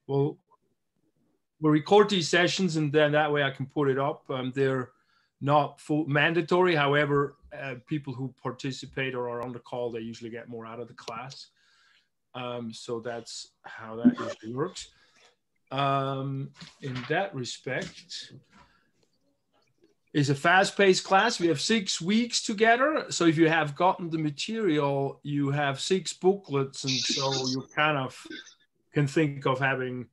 we'll record these sessions, and then that way I can put it up. They're not full mandatory. However, people who participate or are on the call, they usually get more out of the class. So that's how that usually works. In that respect, it's a fast-paced class. We have 6 weeks together. So if you have gotten the material, you have 6 booklets, and so you kind of can think of having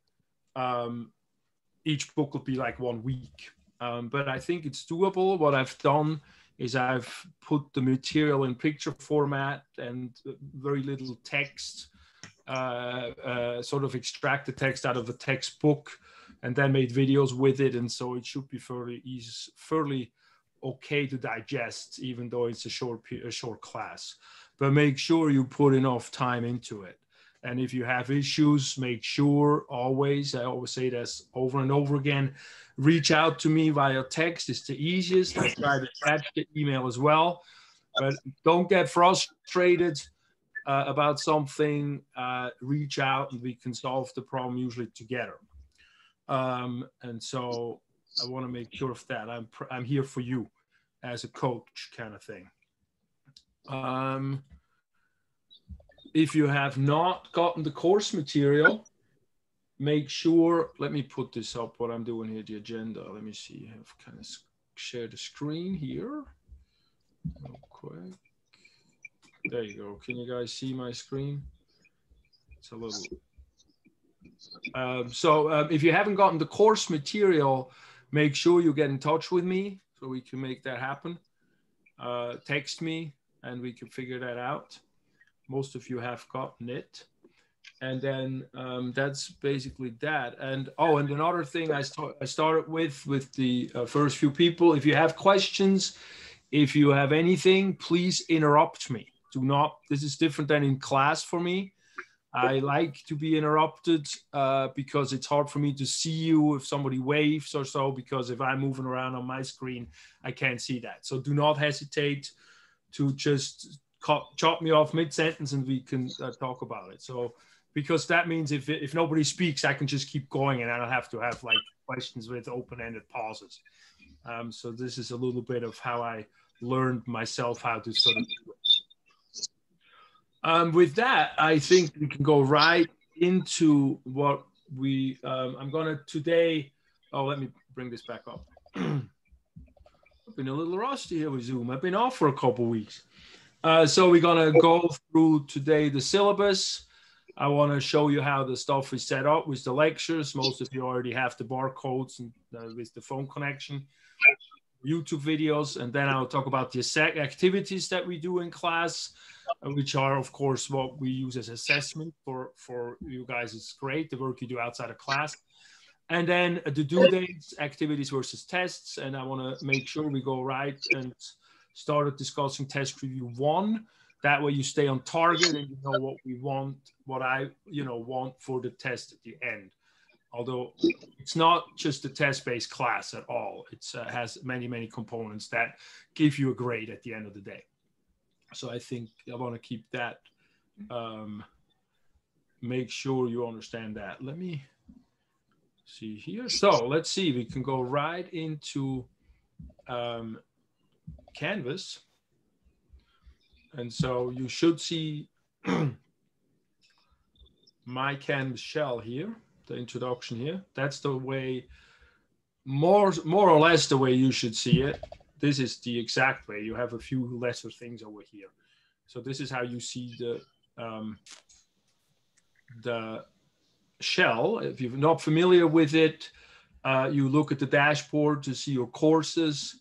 each booklet be like 1 week. But I think it's doable. What I've done is I've put the material in picture format and very little text, sort of extract the text out of a textbook and then made videos with it. And so it should be fairly okay to digest, even though it's a short class. But make sure you put enough time into it. And if you have issues, make sure always, I always say this over and over again, reach out to me via text. It's the easiest. I try to attach the email as well. But don't get frustrated about something. Reach out and we can solve the problem usually together. And so I want to make sure of that. I'm here for you as a coach kind of thing. If you have not gotten the course material, make sure, let me put this up, what I'm doing here, the agenda. Let me see, I've kind of share the screen here. Real quick. There you go. Can you guys see my screen? It's a little. If you haven't gotten the course material, make sure you get in touch with me so we can make that happen. Text me and we can figure that out. Most of you have gotten it. And then that's basically that. And and another thing I started with the first few people, if you have questions, if you have anything, please interrupt me. Do not, this is different than in class for me. I like to be interrupted because it's hard for me to see you if somebody waves or so, because if I'm moving around on my screen, I can't see that. So do not hesitate to just chop me off mid-sentence and we can talk about it. So, because that means if nobody speaks, I can just keep going and I don't have to have like questions with open-ended pauses. So this is a little bit of how I learned myself how to sort of do it. With that, I think we can go right into what we, I'm gonna today, let me bring this back up. I've been a little rusty here with Zoom. I've been off for a couple of weeks. So we're gonna go through today the syllabus. I want to show you how the stuff is set up with the lectures. Most of you already have the barcodes and with the phone connection, YouTube videos, and then I'll talk about the activities that we do in class, which are, of course, what we use as assessment for you guys. It's great, the work you do outside of class. And then the due dates, activities versus tests. And I want to make sure we go right and started discussing test review 1. That way you stay on target and you know what we want, what I want for the test at the end. Although it's not just a test-based class at all. It has many, many components that give you a grade at the end of the day. So I think I want to keep that, make sure you understand that. Let me see here. So let's see, we can go right into Canvas. And so you should see my Canvas shell here, the introduction here. That's the way, more or less the way you should see it. This is the exact way. You have a few lesser things over here. So this is how you see the shell. If you're not familiar with it, you look at the dashboard to see your courses.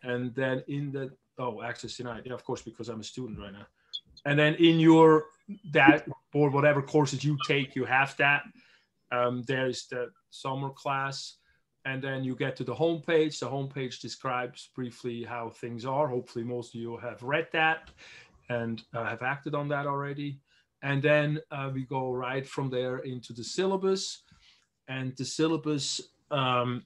And then in the, access denied. Yeah, of course, because I'm a student right now. And then in your dashboard, whatever courses you take, you have that. There's the summer class. And then you get to the homepage. The homepage describes briefly how things are. Hopefully, most of you have read that and have acted on that already. And then we go right from there into the syllabus. And the syllabus, again,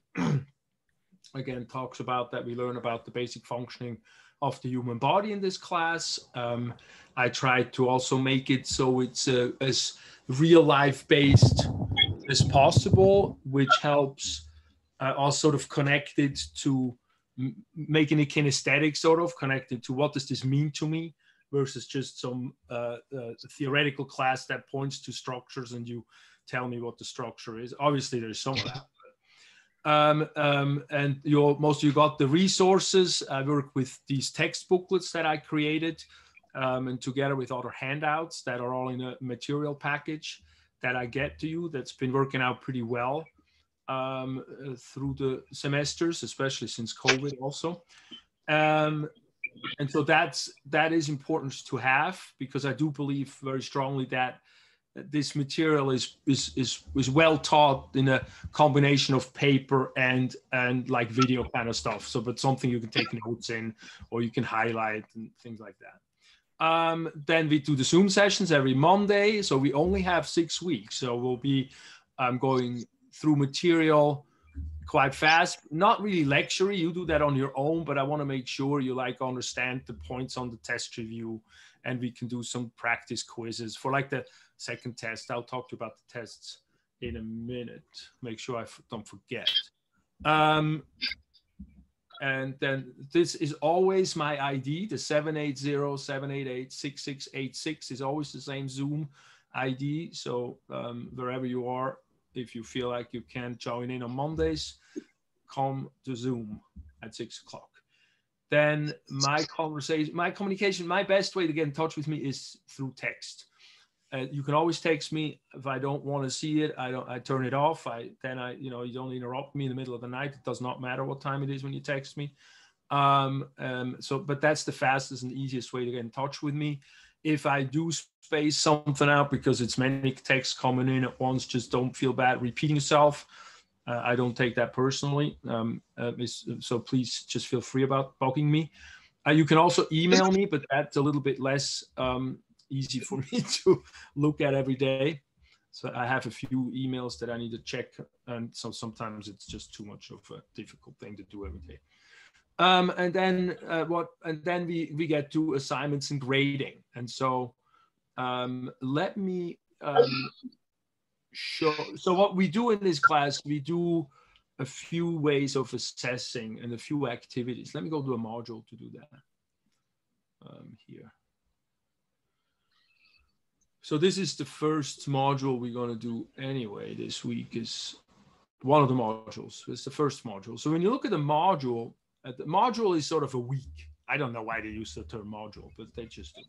talks about that. We learn about the basic functioning of the human body in this class. I tried to also make it so it's as real life based as possible, which helps us sort of connect it to making it kinesthetic, sort of connected to what does this mean to me, versus just some theoretical class that points to structures and you tell me what the structure is. Obviously, there's some of that. And most of you got the resources. I work with these text booklets that I created, and together with other handouts that are all in a material package that I get to you. That's been working out pretty well through the semesters, especially since COVID also. And so that is important to have, because I do believe very strongly that this material is well taught in a combination of paper and like video kind of stuff. So, but something you can take notes in, or you can highlight and things like that. Then we do the Zoom sessions every Monday. So we only have 6 weeks. So we'll be going through material quite fast, not really lecture. You do that on your own, but I want to make sure you like understand the points on the test review, and we can do some practice quizzes for like the second test. I'll talk to you about the tests in a minute. Make sure I don't forget. And then this is always my ID, the 780-788-6686 is always the same Zoom ID. So wherever you are, if you feel like you can't join in on Mondays, come to Zoom at 6 o'clock. Then my communication, my best way to get in touch with me is through text. You can always text me. If I don't want to see it, I turn it off. You don't interrupt me in the middle of the night. It does not matter what time it is when you text me. But that's the fastest and easiest way to get in touch with me. If I do space something out because it's many texts coming in at once, just don't feel bad repeating yourself. I don't take that personally. So please just feel free about bugging me. You can also email me, but that's a little bit less easy for me to look at every day. So I have a few emails that I need to check. And so sometimes it's just too much of a difficult thing to do every day. And then we get to assignments and grading. And so let me show. So what we do in this class, we do a few ways of assessing and a few activities. Let me go to a module to do that here. So this is the first module we're going to do anyway. This week is one of the modules. It's the first module. So when you look at the module is sort of a week. I don't know why they use the term module, but they just do.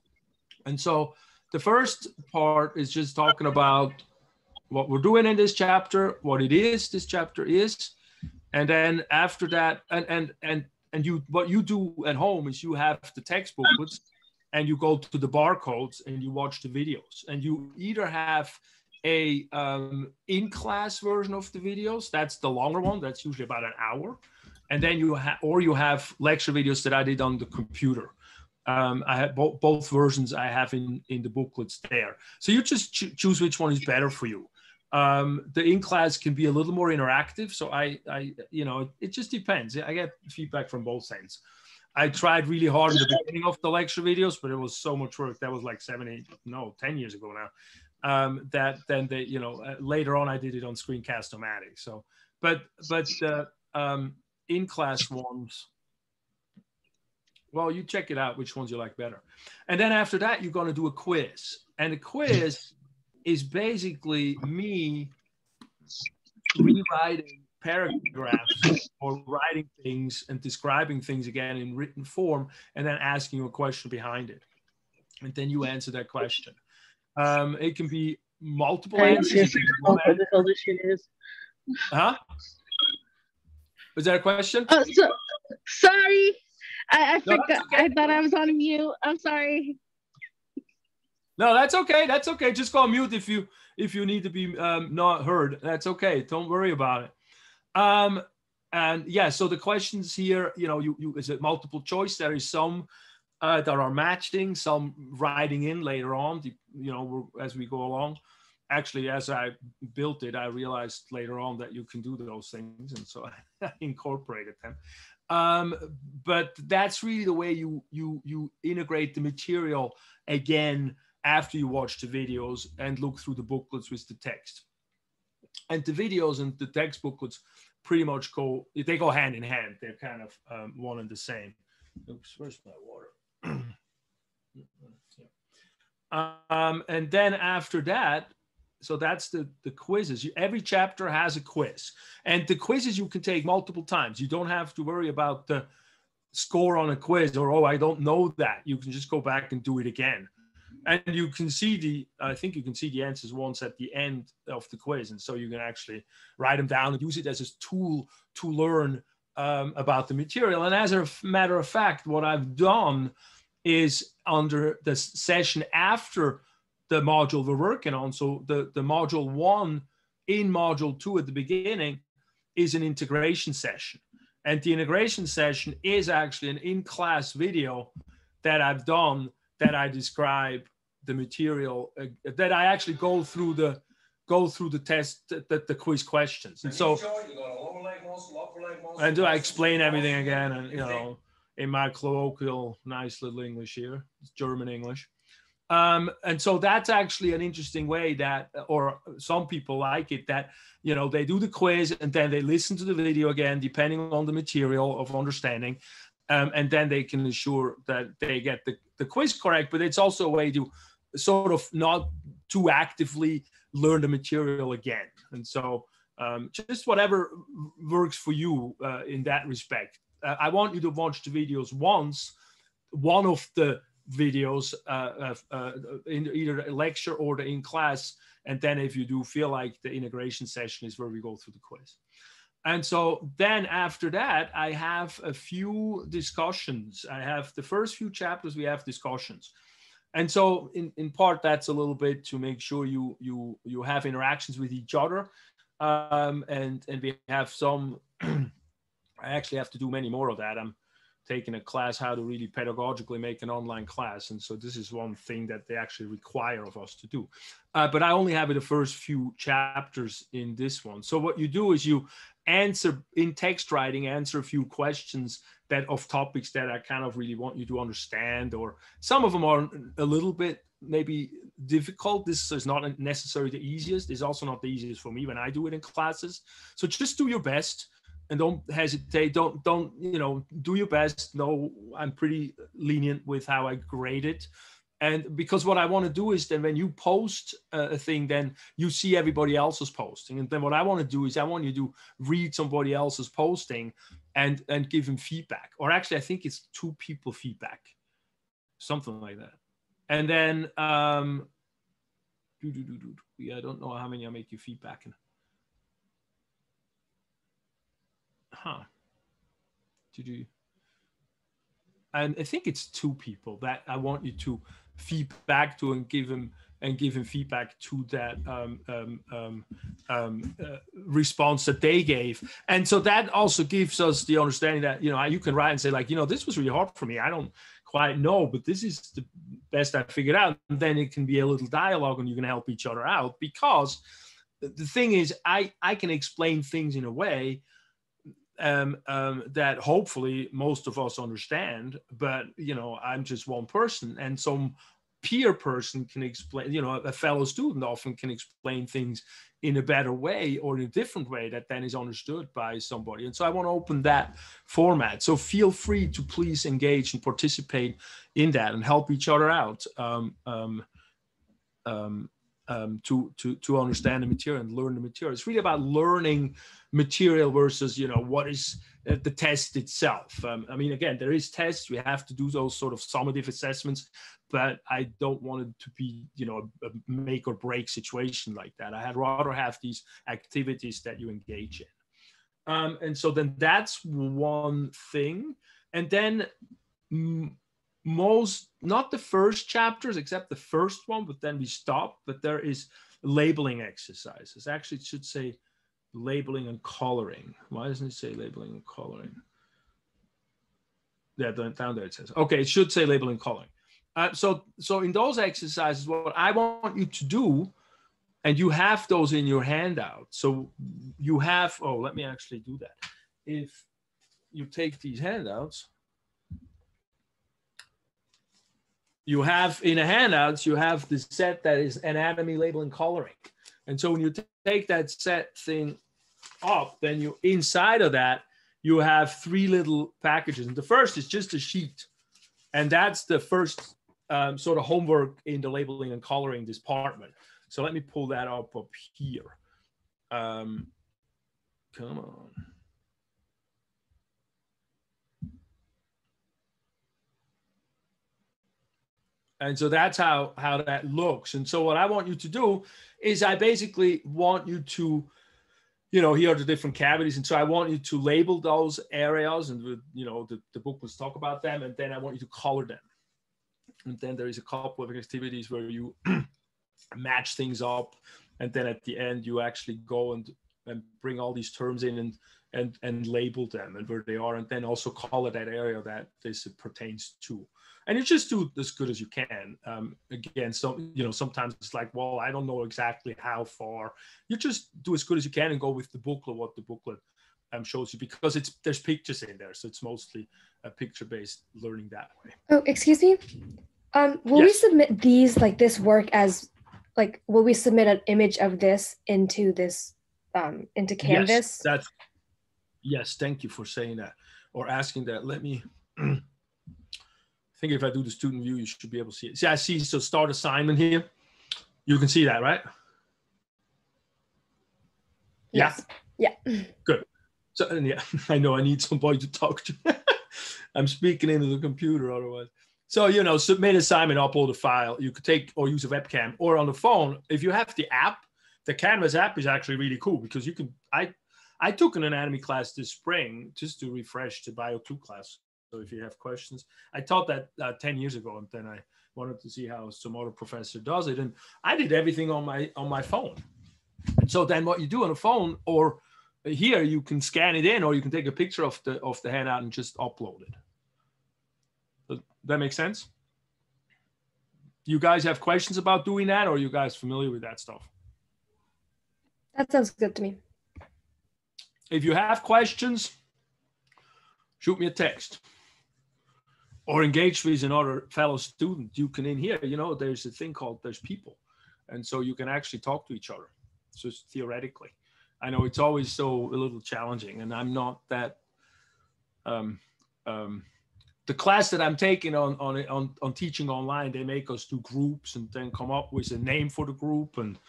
And so the first part is just talking about what we're doing in this chapter, what it is, this chapter is. And then after that, what you do at home is you have the text booklets and you go to the barcodes and you watch the videos, and you either have a in-class version of the videos. That's the longer one. That's usually about an hour. And then you have lecture videos that I did on the computer. I have both versions I have in the booklets there. So you just choose which one is better for you. The in-class can be a little more interactive. So it just depends. I get feedback from both sides. I tried really hard in the beginning of the lecture videos, but it was so much work. That was like 10 years ago now. Later on I did it on Screencast-O-Matic. So, but in-class ones, well, you check it out, which ones you like better. And then after that, you're going to do a quiz. And the quiz is basically me rewriting paragraphs or writing things and describing things again in written form, and then asking you a question behind it. And then you answer that question. It can be multiple answers. What the hell this shit is? Huh? Was that a question? Oh, sorry. I forgot. Okay. I thought I was on mute. I'm sorry. No, that's okay. That's okay. Just go on mute if you need to be not heard. That's okay. Don't worry about it. And yeah, so the questions here, you is it multiple choice? There is some that are matching, some writing in later on, as we go along. Actually, as I built it, I realized later on that you can do those things, and so I incorporated them. But that's really the way you integrate the material again after you watch the videos and look through the booklets with the text. And the videos and the textbook would pretty much they go hand in hand. They're kind of one and the same. Oops, where's my water? And then after that, so that's the quizzes. Every chapter has a quiz, and the quizzes you can take multiple times. You don't have to worry about the score on a quiz or, oh, I don't know that. You can just go back and do it again. And you can see I think you can see the answers once at the end of the quiz. And so you can actually write them down and use it as a tool to learn about the material. And as a matter of fact, what I've done is under the session after the module we're working on. So the module 1 in module 2 at the beginning is an integration session. And the integration session is actually an in-class video that I've done that I describe the material, that I actually go through the test, the quiz questions. And so, and do I explain everything again? And, you know, in my colloquial, nice little English here, it's German English. And so that's actually an interesting way that, or some people like it, that, you know, they do the quiz and then they listen to the video again, depending on the material of understanding. And then they can ensure that they get the quiz correct. But it's also a way to sort of not too actively learn the material again. And so just whatever works for you in that respect. I want you to watch the videos once, one of the videos in either a lecture or the in class. And then if you do feel like the integration session is where we go through the quiz. And so then after that, I have a few discussions. I have the first few chapters, we have discussions. And so in part, that's a little bit to make sure you have interactions with each other. And we have some, I actually have to do many more of that. I'm taking a class, how to really pedagogically make an online class. And so this is one thing that they actually require of us to do. But I only have the first few chapters in this one. So what you do is you answer in text writing, answer a few questions that of topics that I kind of really want you to understand, or some of them are a little bit maybe difficult. This is not necessarily the easiest. It's also not the easiest for me when I do it in classes. So just do your best. And don't hesitate. Don't you know? Do your best. No, I'm pretty lenient with how I grade it, and because what I want to do is then when you post a thing, then you see everybody else's posting, and then what I want to do is I want you to read somebody else's posting and give them feedback, or actually I think it's 2 people feedback, something like that, and then yeah, I don't know how many I make you feedback in. And I think it's 2 people that I want you to feedback to and give him feedback to that response that they gave. And so that also gives us the understanding that, you know, you can write and say like, you know, this was really hard for me. I don't quite know, but this is the best I figured out. And then it can be a little dialogue and you can help each other out, because the thing is, I can explain things in a way that hopefully most of us understand, but, you know, I'm just one person, and some peer person can explain, you know, a fellow student often can explain things in a better way or in a different way that then is understood by somebody. And so I want to open that format. So feel free to please engage and participate in that and help each other out to understand the material and learn the material. It's really about learning material versus, you know, what is the test itself. I mean, again, there is tests. We have to do those sort of summative assessments, but I don't want it to be, you know, a make or break situation like that. I'd rather have these activities that you engage in. And so then that's one thing. And then not the first chapters except the first one, but then we stop, but there is labeling exercises. Actually, it should say labeling and coloring. Why doesn't it say labeling and coloring? Yeah, down there it says. Okay, it should say labeling and coloring. So in those exercises, what I want you to do, and you have those in your handout. So you have, let me actually do that. If you take these handouts, you have in the handouts, you have the set that is anatomy, labeling, coloring. And so when you take that set thing up, then you inside of that, you have 3 little packages. And the first is just a sheet. And that's the first sort of homework in the labeling and coloring department. So let me pull that up here. Come on. And so that's how that looks. And so what I want you to do is I basically want you to, you know, here are the different cavities. And so I want you to label those areas, and, you know, the book will talk about them. And then I want you to color them. And then there is a couple of activities where you match things up. And then at the end, you actually go and bring all these terms in and label them and where they are. And then also color that area that this pertains to. And you just do as good as you can. Again, so, you know, sometimes it's like, well, I don't know exactly how far. You just do as good as you can and go with the booklet, what the booklet shows you, because there's pictures in there. So it's mostly a picture-based learning that way. Oh, excuse me. Will we submit these, like this work as, like, will we submit an image of this into this, into Canvas? Yes, thank you for saying that or asking that. Let me... I think if I do the student view, you should be able to see it. See, I see, so start assignment here. You can see that, right? Yes. Yeah. Good. So, and yeah, I know I need somebody to talk to. I'm speaking into the computer otherwise. So, you know, submit assignment, upload a file. You could take or use a webcam or on the phone. If you have the app, the Canvas app is actually really cool because you can, I took an anatomy class this spring just to refresh the Bio2 class. So if you have questions, I taught that 10 years ago, and then I wanted to see how some other professor does it. And I did everything on my phone. And so then what you do on a phone, or here you can scan it in, or you can take a picture of the handout and just upload it. Does that make sense? You guys have questions about doing that, or are you guys familiar with that stuff? That sounds good to me. If you have questions, shoot me a text. Or engage with another fellow student. You can in here, you know, there's a thing called, there's people. And so you can actually talk to each other. So theoretically, I know it's always so a little challenging, and I'm not that, the class that I'm taking on teaching online, they make us do groups and then come up with a name for the group and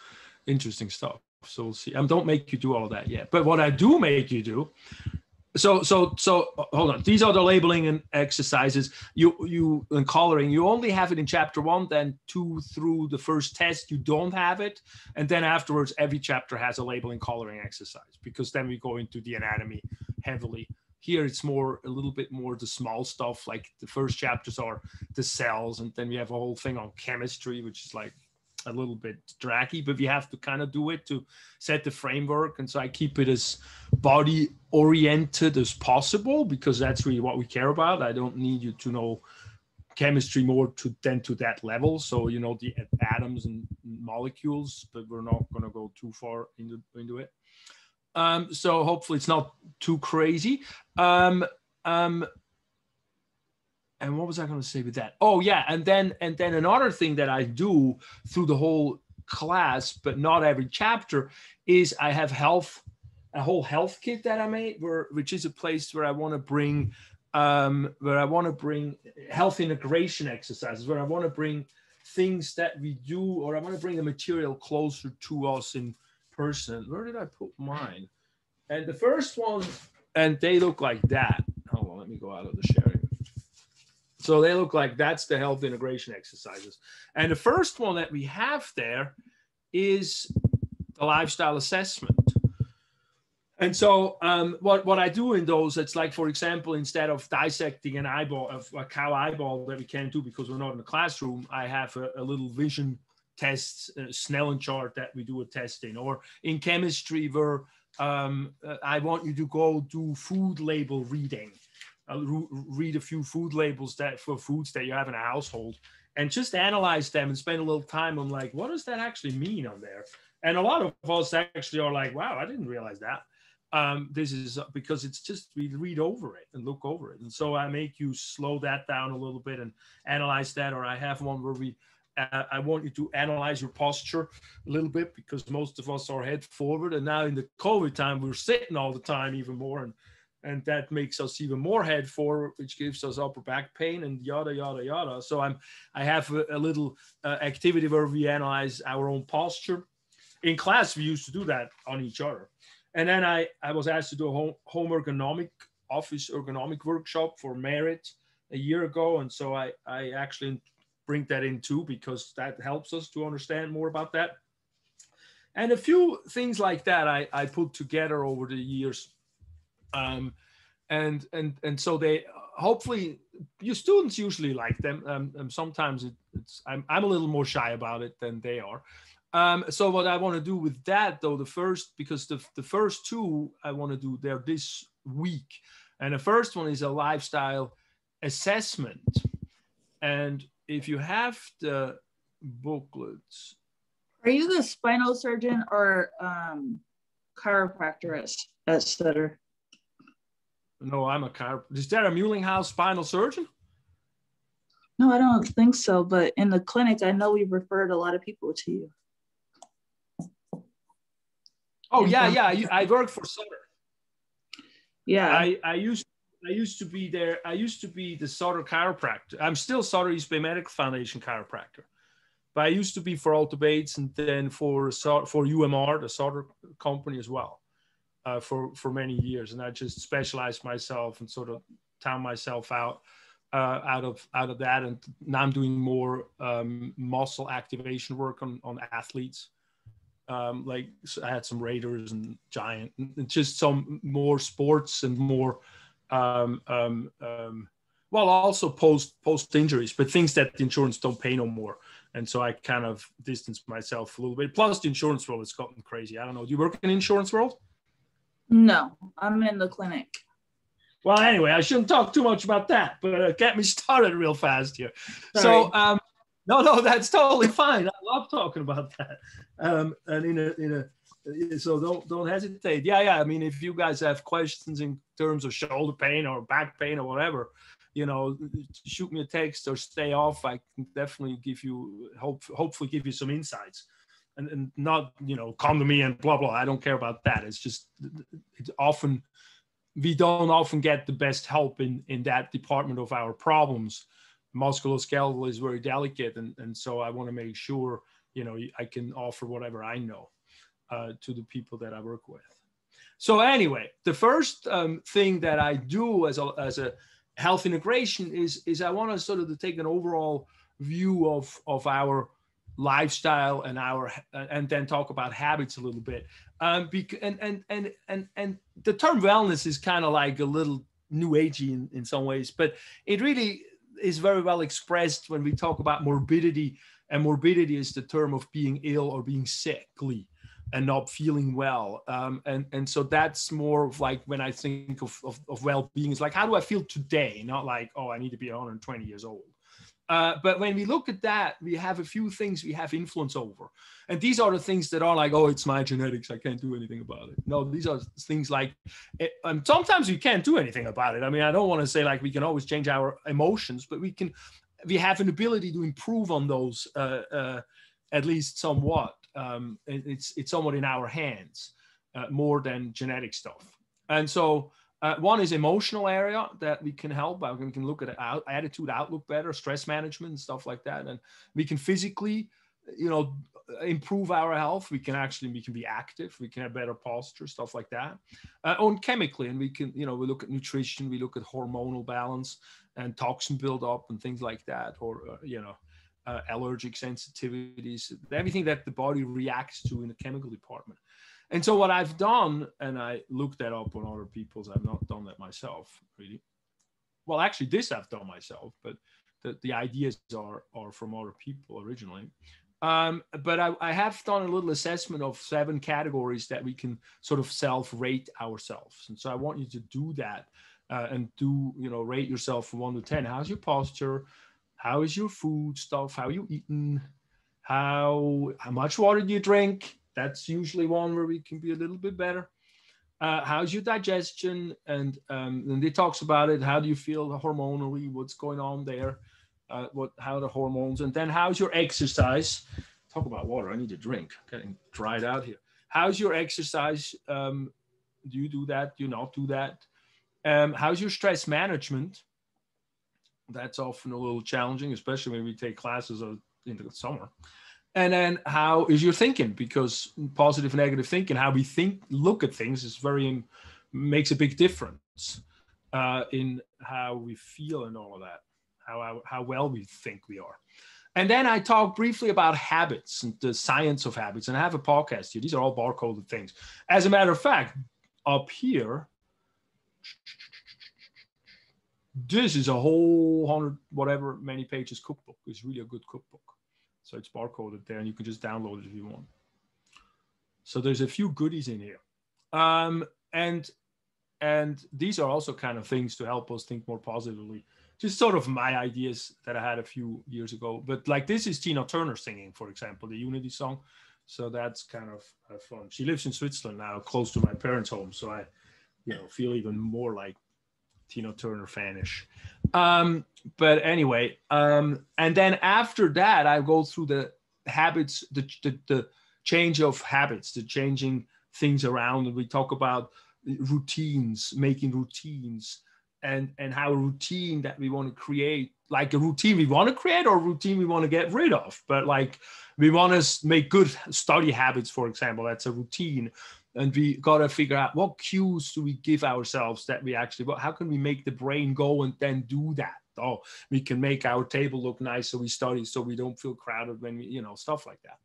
interesting stuff. So we'll see. I don't make you do all of that yet, but what I do make you do, so hold on. These are the labeling and exercises. You and coloring. You only have it in chapter 1, then 2 through the first test. You don't have it, and then afterwards, every chapter has a labeling coloring exercise because then we go into the anatomy heavily. Here it's a little bit more the small stuff. Like the first chapters are the cells, and then we have a whole thing on chemistry, which is like a little bit draggy, but we have to kind of do it to set the framework. And so I keep it as body oriented as possible because that's really what we care about. I don't need you to know chemistry more to that level. So, you know, the atoms and molecules, but we're not going to go too far into it. So hopefully it's not too crazy. And what was I going to say with that? Oh yeah, and then another thing that I do through the whole class, but not every chapter, is I have a whole health kit that I made, which is a place where I want to bring health integration exercises, where I want to bring things that we do, or I want to bring the material closer to us in person. Where did I put mine? And the first one, and they look like that. Hold on, let me go out of the sharing. So they look like that's the health integration exercises. And the first one that we have there is the lifestyle assessment. And so what I do in those, it's like, for example, instead of dissecting an eyeball, of a cow eyeball that we can't do because we're not in the classroom, I have a little vision test, Snellen chart that we do a test in. Or in chemistry where I want you to go do food label reading. Read a few food labels for foods that you have in a household and just analyze them and spend a little time on like, what does that actually mean on there? And a lot of us actually are like, wow, I didn't realize that. This is because it's just, we read over it and look over it. And so I make you slow that down a little bit and analyze that. Or I have one where we I want you to analyze your posture a little bit, because most of us are head forward. And now in the COVID time, we're sitting all the time even more. And that makes us even more head forward, which gives us upper back pain and yada, yada, yada. So I have a little activity where we analyze our own posture. In class, we used to do that on each other. And then I was asked to do a home office ergonomic workshop for Merit a year ago. And so I actually bring that in too, because that helps us to understand more about that. And a few things like that I put together over the years. And so they, hopefully your students usually like them. Sometimes I'm a little more shy about it than they are. So what I want to do with that, though, because the first two I want to do, they're this week. And the first one is a lifestyle assessment. And if you have the booklets. Are you the spinal surgeon or chiropractor at Sutter? No, I'm a chiropractor. Is there a Muehlinghouse spinal surgeon? No, I don't think so. But in the clinic, I know we've referred a lot of people to you. Oh, yeah. I work for Sutter. Yeah. I used to be there. I used to be the Sutter chiropractor. I'm still Sutter East Bay Medical Foundation chiropractor. But I used to be for Alta Bates and then for UMR, the Sutter company as well, for many years. And I just specialized myself and sort of town myself out of that. And now I'm doing more muscle activation work on athletes. Like I had some Raiders and Giant, and just some more sports and more, also post injuries, but things that the insurance don't pay no more. And so I kind of distanced myself a little bit. Plus the insurance world has gotten crazy. I don't know. Do you work in the insurance world? No, I'm in the clinic. Well, anyway, I shouldn't talk too much about that, but get me started real fast here. Sorry. So, no, that's totally fine. I love talking about that. And so don't hesitate. Yeah. I mean, if you guys have questions in terms of shoulder pain or back pain or whatever, shoot me a text or stay off. I can definitely give you, hopefully give you some insights, and not, come to me and blah, blah. I don't care about that. It's just, we don't often get the best help in that department of our problems. Musculoskeletal is very delicate. And so I want to make sure, I can offer whatever I know to the people that I work with. So anyway, the first thing that I do as a health integration is I want to sort of take an overall view of our lifestyle and then talk about habits a little bit. And the term wellness is kind of like a little new agey in some ways, but it really is very well expressed when we talk about morbidity. And morbidity is the term of being ill or being sickly and not feeling well. And so that's more of like when I think of well-being, it's like, how do I feel today? Not like, oh, I need to be 120 years old. But when we look at that, we have a few things we have influence over. And these are the things that are like, oh, it's my genetics, I can't do anything about it. No, these are things like, and sometimes we can't do anything about it. I mean, I don't want to say like we can always change our emotions, but we have an ability to improve on those at least somewhat. It's somewhat in our hands more than genetic stuff. And so one is emotional area that we can help. We can look at attitude, outlook better, stress management, and stuff like that. And we can physically, improve our health. We can be active. We can have better posture, stuff like that. On chemically, and we can, we look at nutrition, we look at hormonal balance and toxin buildup and things like that, or allergic sensitivities, everything that the body reacts to in the chemical department. And so what I've done, and I looked that up on other people's, I've not done that myself, really. Well, actually, this I've done myself, but the ideas are from other people originally. But I have done a little assessment of 7 categories that we can sort of self-rate ourselves. And so I want you to do that and rate yourself from 1 to 10. How's your posture? How is your food stuff? How are you eating? How much water do you drink? That's usually one where we can be a little bit better. How's your digestion? And it talks about it. How do you feel hormonally? What's going on there? how the hormones, and then how's your exercise? Talk about water. I need a drink. Getting dried out here. How's your exercise? Do you do that? Do you not do that? How's your stress management? That's often a little challenging, especially when we take classes in the summer. And then how is your thinking? Because positive, negative thinking, how we think, look at things is makes a big difference in how we feel and all of that, how well we think we are. And then I talk briefly about habits and the science of habits. And I have a podcast here. These are all barcoded things. As a matter of fact, up here, this is a whole 100, whatever, many pages cookbook. It's really a good cookbook. So it's barcoded there, and you can just download it if you want. So there's a few goodies in here. And these are also kind of things to help us think more positively. Just sort of my ideas that I had a few years ago. But like this is Tina Turner singing, for example, the Unity song. So that's kind of fun. She lives in Switzerland now, close to my parents' home. So I, feel even more like Tina Turner fanish. But anyway, and then after that, I go through the habits, the change of habits, the changing things around. And we talk about routines, making routines, and how a routine that we want to create, like a routine we want to create or a routine we want to get rid of. But like we want to make good study habits, for example, that's a routine. And we got to figure out what cues do we give ourselves that we actually, how can we make the brain go and then do that? Oh, we can make our table look nice so we study so we don't feel crowded when we, stuff like that.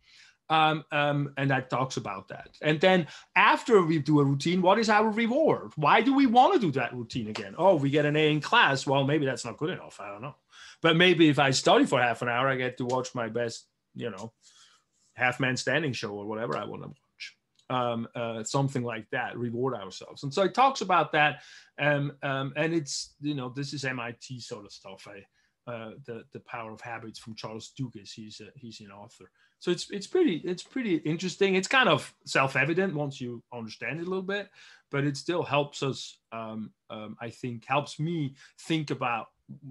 And that talks about that. And then after we do a routine, what is our reward? Why do we want to do that routine again? Oh, we get an A in class. Well, maybe that's not good enough. I don't know. But maybe if I study for half an hour, I get to watch my best, half man standing show or whatever I want to watch. Something like that, reward ourselves. And so it talks about that. And it's, this is MIT sort of stuff. The Power of Habits from Charles Dugas. He's an author. So it's pretty interesting. It's kind of self-evident once you understand it a little bit, but it still helps us. I think helps me think about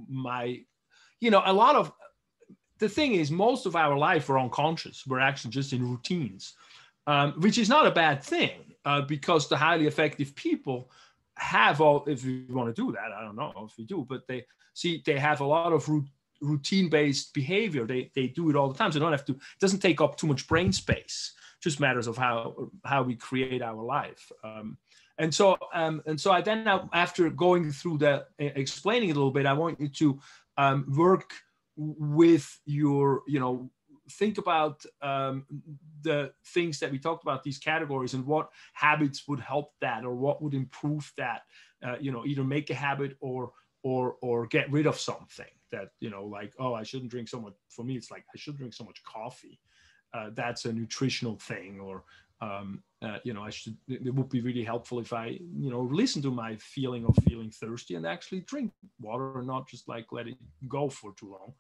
my, a lot of the thing is most of our life we're unconscious. We're actually just in routines, which is not a bad thing because the highly effective people have all. If you want to do that, I don't know if we do, but they have a lot of routine-based behavior. They do it all the time, so they don't have to. It doesn't take up too much brain space. It just matters of how we create our life. And so I then after going through the explaining it a little bit, I want you to work with your think about the things that we talked about, these categories, and what habits would help that or what would improve that. Either make a habit or get rid of something that, like, oh, I shouldn't drink so much. For me, it's like, I shouldn't drink so much coffee. That's a nutritional thing. Or, it would be really helpful if I, listen to my feeling of feeling thirsty and actually drink water and not just like let it go for too long.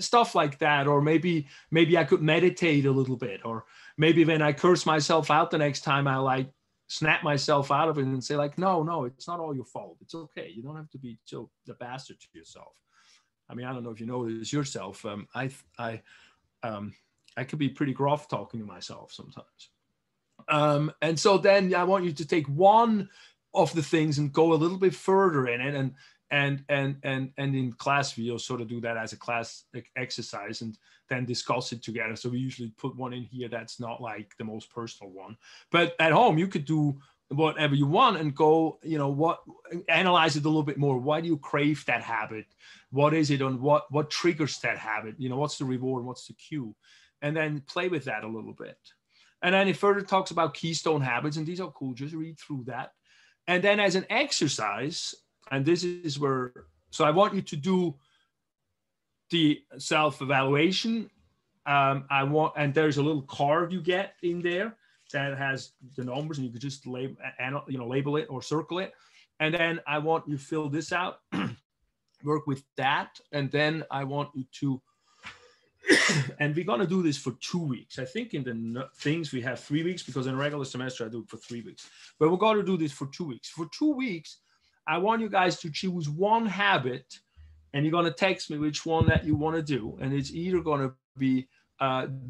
Stuff like that. Or maybe I could meditate a little bit, or maybe when I curse myself out the next time, I like snap myself out of it and say like, no, it's not all your fault. It's okay. You don't have to be so the bastard to yourself. I mean, I don't know if you know this yourself. I could be pretty gruff talking to myself sometimes. And so then I want you to take one of the things and go a little bit further in it. And in class, we'll sort of do that as a class exercise and then discuss it together. So we usually put one in here that's not like the most personal one. But at home, you could do whatever you want and go, analyze it a little bit more. Why do you crave that habit? What is it, and what triggers that habit? What's the reward? What's the cue? And then play with that a little bit. And then it further talks about keystone habits, and these are cool. Just read through that. And then as an exercise, and this is where, so I want you to do the self-evaluation. And there's a little card you get in there that has the numbers, and you could just label it or circle it. And then I want you to fill this out, work with that. And then I want you to, and we're going to do this for 2 weeks. I think in the things we have 3 weeks, because in a regular semester, I do it for 3 weeks. But we're going to do this for 2 weeks. For 2 weeks, I want you guys to choose one habit and you're going to text me which one that you want to do. And it's either going to be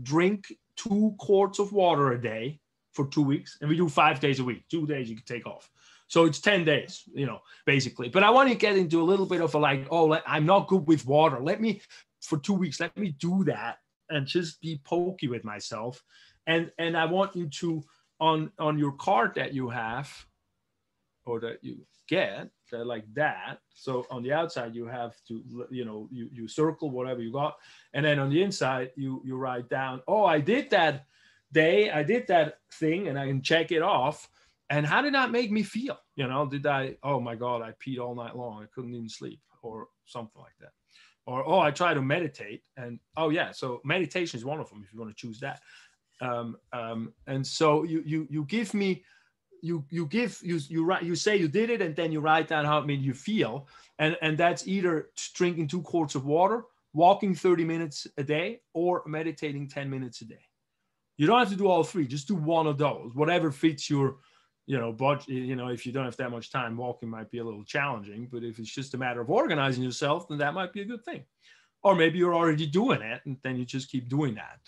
drink 2 quarts of water a day for 2 weeks. And we do 5 days a week, 2 days you can take off. So it's 10 days, you know, basically. But I want to get into a little bit of a like, oh, I'm not good with water. Let me, for 2 weeks, let me do that and just be pokey with myself. And I want you to, on your card that you have, or that you get, like that. So on the outside, you have to, you know, you circle whatever you got. And then on the inside, you write down, oh, I did that day, I did that thing, and I can check it off. And how did that make me feel? You know, did I, oh my God, I peed all night long, I couldn't even sleep, or something like that. Or, oh, I try to meditate, and oh yeah, so meditation is one of them if you want to choose that. And so you give me, you say you did it, and then you write down how it made you feel, and that's either drinking 2 quarts of water, walking 30 minutes a day, or meditating 10 minutes a day. You don't have to do all 3, just do one of those, whatever fits your, you know, budget. You know, if you don't have that much time, walking might be a little challenging, but if it's just a matter of organizing yourself, then that might be a good thing. Or maybe you're already doing it, and then you just keep doing that.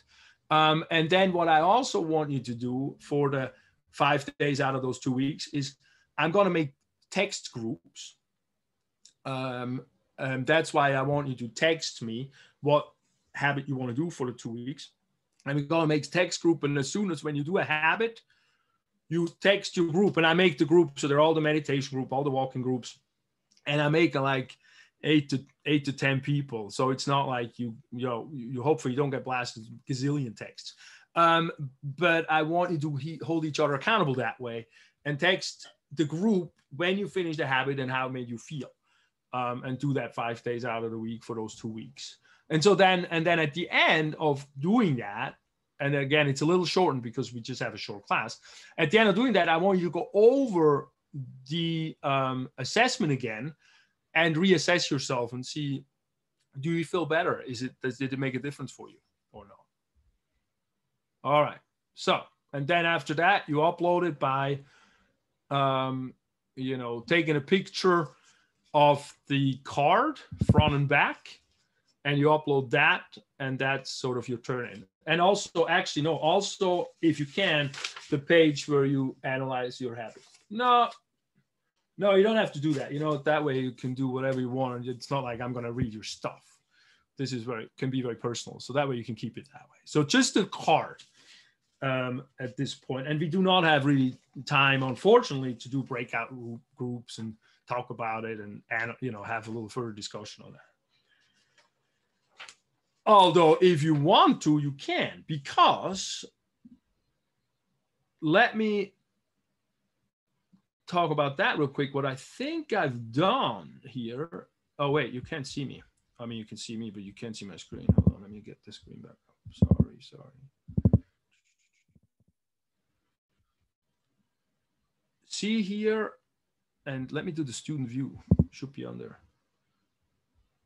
And then what I also want you to do for the 5 days out of those 2 weeks is I'm going to make text groups. And that's why I want you to text me what habit you want to do for the 2 weeks. And we're going to make text group. And as soon as when you do a habit, you text your group, and I make the group. So they're all the meditation group, all the walking groups. And I make like 8 to 10 people. So it's not like you hopefully you don't get blasted gazillion texts. But I want you to hold each other accountable that way, and text the group when you finish the habit and how it made you feel, and do that 5 days out of the week for those 2 weeks. And so then at the end of doing that, and again, it's a little shortened because we just have a short class. At the end of doing that, I want you to go over the assessment again and reassess yourself and see, do you feel better? Did it make a difference for you or no? All right. So, and then after that, you upload it by, you know, taking a picture of the card front and back, and you upload that, and that's sort of your turn in. And also, actually, no, also, if you can, the page where you analyze your habit. No, you don't have to do that. You know, that way you can do whatever you want. It's not like I'm going to read your stuff. This is can be very personal. So that way you can keep it that way. So just a card at this point. And we do not have really time, unfortunately, to do breakout groups and talk about it and you know, have a little further discussion on that. Although if you want to, you can, because let me talk about that real quick. What I think I've done here. Oh, wait, you can't see me. I mean, you can see me, but you can't see my screen. Hold on, let me get the screen back up. Sorry. See here, and let me do the student view. Should be on there.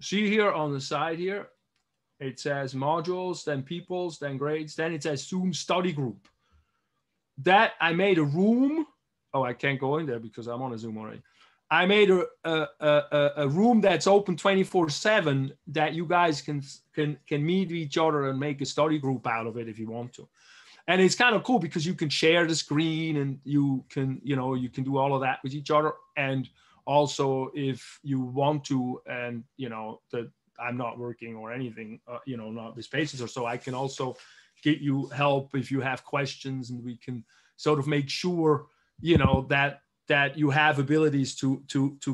See here on the side here, it says modules, then peoples, then grades, then it says Zoom study group. That I made a room. Oh, I can't go in there because I'm on a Zoom already. I made a room that's open 24/7 that you guys can meet each other and make a study group out of it if you want to. And it's kind of cool because you can share the screen, and you can do all of that with each other. And also, if you want to, and you know that I'm not working or anything, not with patients or so, I can also get you help if you have questions, and we can sort of make sure, you know, that you have abilities to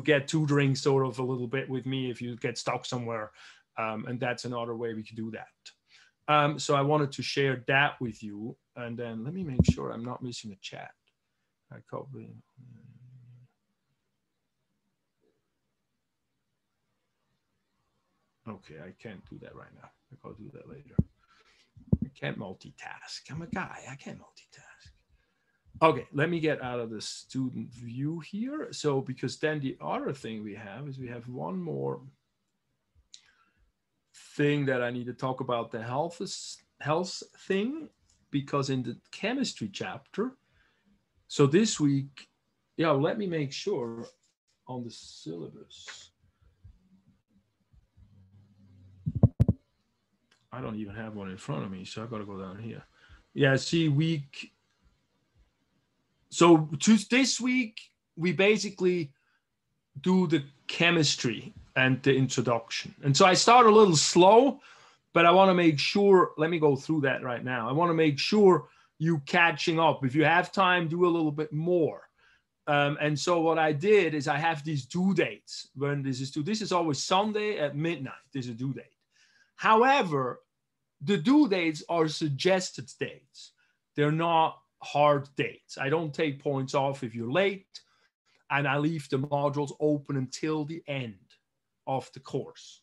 get tutoring sort of a little bit with me if you get stuck somewhere. And that's another way we can do that. So I wanted to share that with you. And then let me make sure I'm not missing a chat. I probably. Okay, I can't do that right now. I'll do that later. I can't multitask. I'm a guy. I can't multitask. Okay, let me get out of the student view here. So, because then the other thing we have is we have one more thing that I need to talk about, the health thing, because in the chemistry chapter, so this week, yeah, let me make sure on the syllabus. I don't even have one in front of me, so I got to go down here. Yeah, see, week. So this week, we basically do the chemistry and the introduction. And so I start a little slow, but I want to make sure, let me go through that right now. I want to make sure you catching up. If you have time, do a little bit more. And so what I did is I have these due dates when this is due. This is always Sunday at midnight. This is a due date. However, the due dates are suggested dates. They're not hard dates. I don't take points off if you're late, and I leave the modules open until the end of the course.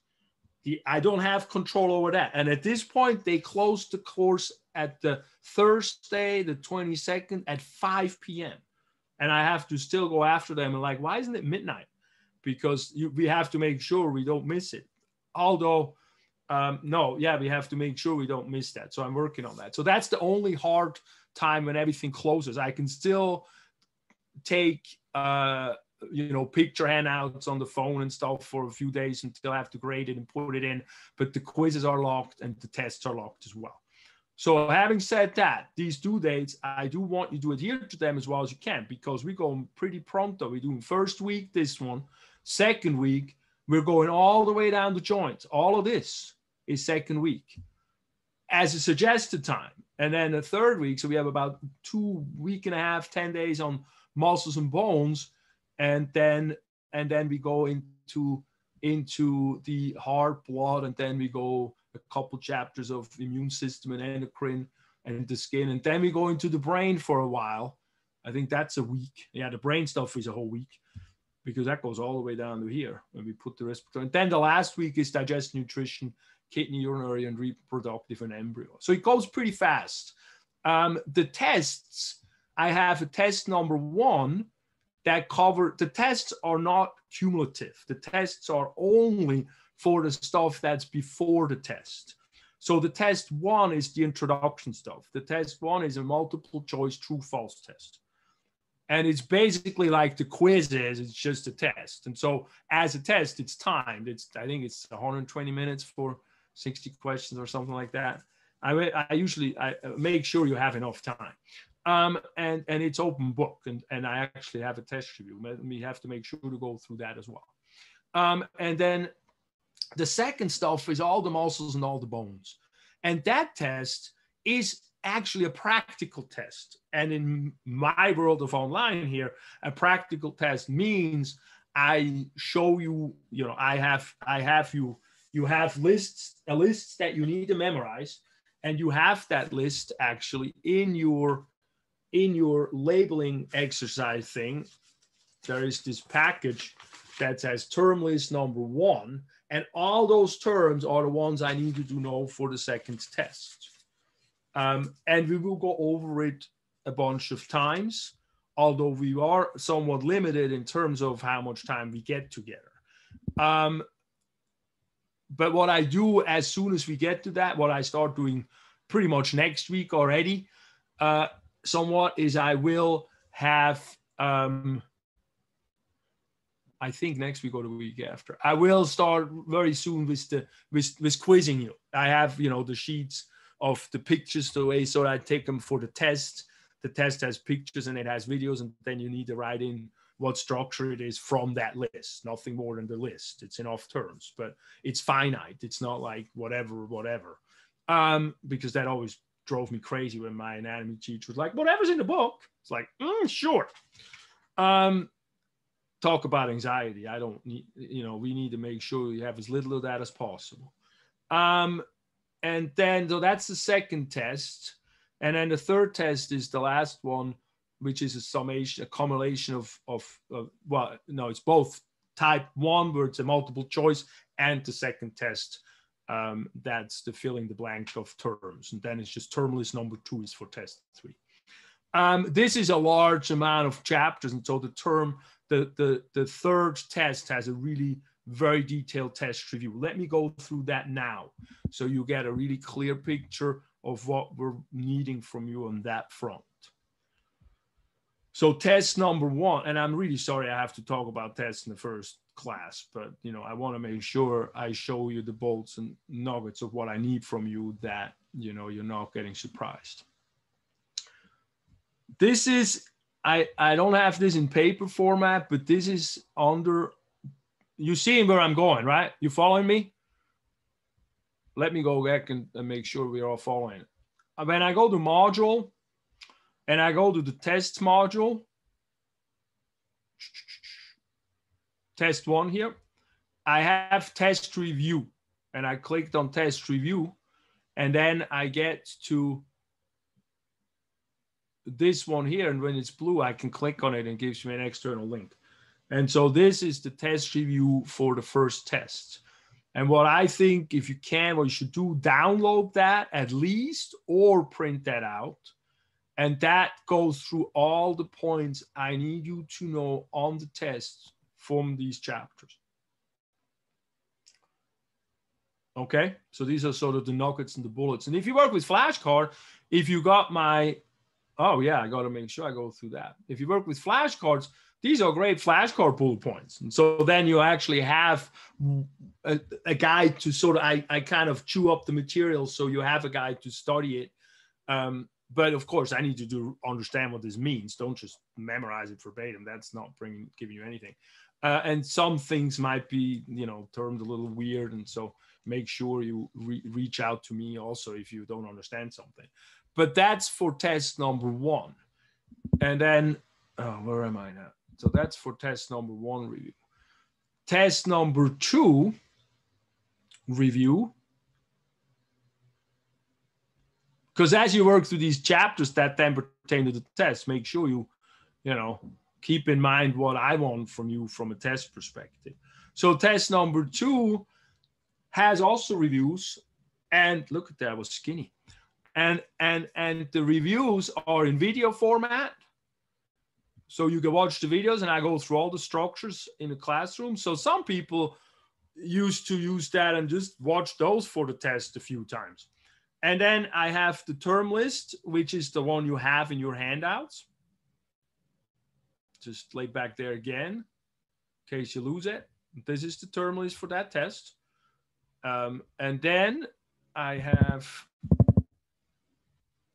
I don't have control over that. And at this point, they close the course at the Thursday, the 22nd at 5 p.m. And I have to still go after them and like, why isn't it midnight? Because we have to make sure we don't miss it. Although, we have to make sure we don't miss that. So I'm working on that. So that's the only hard time when everything closes. I can still take, picture handouts on the phone and stuff for a few days until I have to grade it and put it in. But the quizzes are locked and the tests are locked as well. So having said that, these due dates, I do want you to adhere to them as well as you can, because we go pretty pronto. We're doing first week, this one. Second week, we're going all the way down the joints. All of this is second week as a suggested time. And then the third week, so we have about 2 weeks and a half, 10 days on muscles and bones. And then we go into the heart, blood, and then we go a couple chapters of immune system and endocrine and the skin. And then we go into the brain for a while. I think that's a week. Yeah, the brain stuff is a whole week because that goes all the way down to here when we put the respiratory. And then the last week is digestion, nutrition, kidney, urinary, and reproductive and embryo. So it goes pretty fast. The tests, I have a test number 1 that cover, the tests are not cumulative. The tests are only for the stuff that's before the test. So the test 1 is the introduction stuff. The test 1 is a multiple choice true false test. And it's basically like the quiz is, it's just a test. And so as a test, it's timed. I think it's 120 minutes for 60 questions or something like that. I usually make sure you have enough time. And it's open book, and I actually have a test review. We have to make sure to go through that as well. And then the second stuff is all the muscles and all the bones. And that test is actually a practical test. And in my world of online here, a practical test means I show you, I have you have lists that you need to memorize, and you have that list actually in your labeling exercise thing. There is this package that says term list number 1, and all those terms are the ones I need to know for the second test. And we will go over it a bunch of times, although we are somewhat limited in terms of how much time we get together. But what I do as soon as we get to that, what I start doing pretty much next week already, somewhat, is I will have, I think next week or the week after, I will start very soon with quizzing you. I have, the sheets of the pictures the way, so I take them for the test. The test has pictures and it has videos, and then you need to write in what structure it is from that list. Nothing more than the list. It's enough terms, but it's finite. It's not like whatever, because that always drove me crazy when my anatomy teacher was like, whatever's in the book. It's like, sure. Talk about anxiety. I don't need, we need to make sure you have as little of that as possible. And then, so that's the second test. And then the third test is the last one, which is a accumulation of it's both type 1, where it's a multiple choice, and the second test, that's the filling the blank of terms. And then it's just term list number 2 is for test 3. This is a large amount of chapters. And so the third test has a really very detailed test review. Let me go through that now, so you get a really clear picture of what we're needing from you on that front. So test number 1, and I'm really sorry I have to talk about tests in the first class, but you know, I want to make sure I show you the bolts and nuggets of what I need from you, that you know you're not getting surprised. This is, I don't have this in paper format, but this is under, you see where I'm going, right? You following me? Let me go back and make sure we're all following. When I go to module and I go to the tests module, test 1 here, I have test review, and I clicked on test review, and then I get to this one here, and when it's blue I can click on it and it gives me an external link. And so this is the test review for the first test. And what I think, if you can, what you should do, download that at least, or print that out. And that goes through all the points I need you to know on the test from these chapters. Okay, so these are sort of the nuggets and the bullets. And if you work with flashcard, if you got my, oh yeah, I got to make sure I go through that. If you work with flashcards, these are great flashcard bullet points. And so then you actually have a guide to sort of, I kind of chew up the material so you have a guide to study it. But of course, I need you to understand what this means. Don't just memorize it verbatim. That's not giving you anything. And some things might be, you know, termed a little weird. And so make sure you reach out to me also if you don't understand something. But that's for test number 1. And then, where am I now? So that's for test number 1 review. Test number 2 review. Because as you work through these chapters that then pertain to the test, make sure you know, keep in mind what I want from you from a test perspective. So test number 2 has also reviews, and look at that, I was skinny. And the reviews are in video format. So you can watch the videos and I go through all the structures in the classroom. So some people used to use that and just watch those for the test a few times. And then I have the term list, which is the one you have in your handouts. Just lay back there again, in case you lose it. This is the term list for that test. And then I have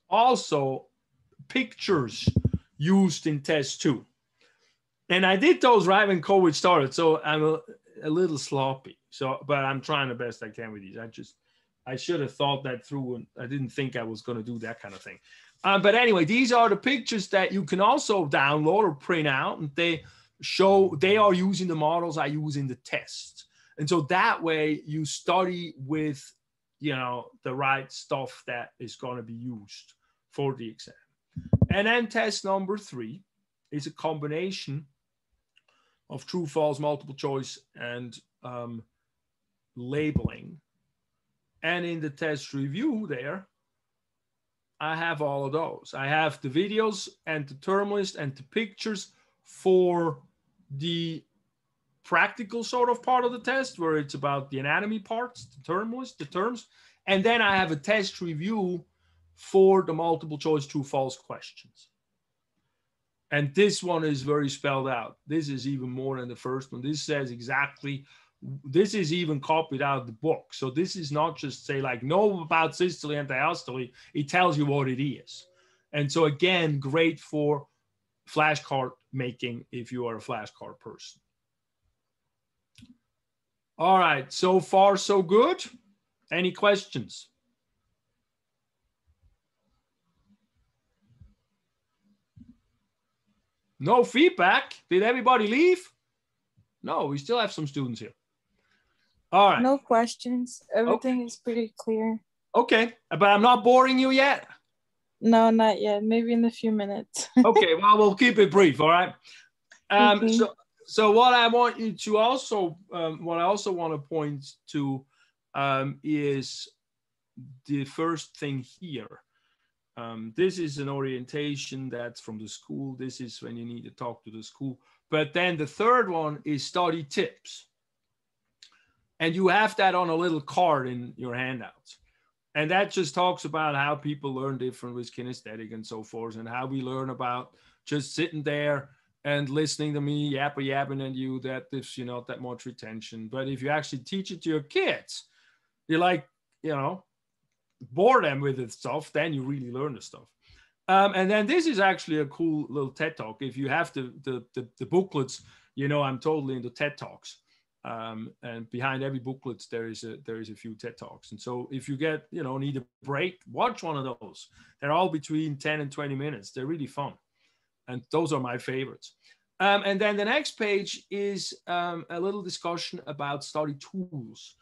also pictures used in test 2. And I did those right when COVID started, so I'm a little sloppy. So, but I'm trying the best I can with these. I should have thought that through, and I didn't think I was going to do that kind of thing. But anyway, these are the pictures that you can also download or print out, and they show they are using the models I use in the test. And so that way you study with, you know, the right stuff that is going to be used for the exam. And then test number 3 is a combination of true, false, multiple choice, and labeling. And in the test review there, I have all of those. I have the videos and the term list and the pictures for the practical sort of part of the test, where it's about the anatomy parts, the term list, the terms. And then I have a test review for the multiple choice true, false questions. And this one is very spelled out. This is even more than the first one. This says exactly, this is even copied out of the book. So this is not just say like, know about systole and diastole. It tells you what it is. And so again, great for flashcard making if you are a flashcard person. All right, so far so good. Any questions? No feedback? Did everybody leave? No, we still have some students here. All right. No questions. Everything is pretty clear. Okay, but I'm not boring you yet? No, not yet. Maybe in a few minutes. Okay, well, we'll keep it brief, all right? So what I want you to also, what I also want to point to is the first thing here. This is an orientation that's from the school. This is when you need to talk to the school. But then the third one is study tips. And you have that on a little card in your handouts. And that just talks about how people learn different with kinesthetic and so forth, and how we learn about just sitting there and listening to me yapping at you, that gives you not that much retention. But if you actually teach it to your kids, you like, bore them with the stuff, then you really learn the stuff. And then this is actually a cool little TED talk. If you have the booklets, I'm totally into TED talks. And behind every booklet there is a few TED talks. And so if you need a break, watch one of those. They're all between 10 and 20 minutes. They're really fun. And those are my favorites. And then the next page is a little discussion about study tools.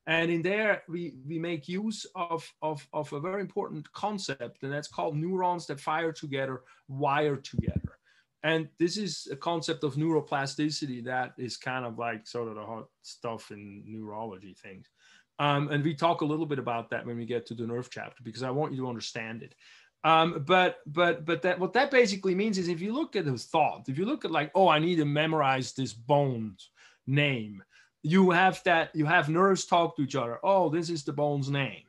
And in there, we make use of a very important concept, and that's called neurons that fire together, wire together. And this is a concept of neuroplasticity that is kind of like sort of the hot stuff in neurology things. And we talk a little bit about that when we get to the nerve chapter, because I want you to understand it. But that what that basically means is, if you look at the thought, if you look at like, oh, I need to memorize this bone's name, you have nerves talk to each other. Oh, this is the bone's name.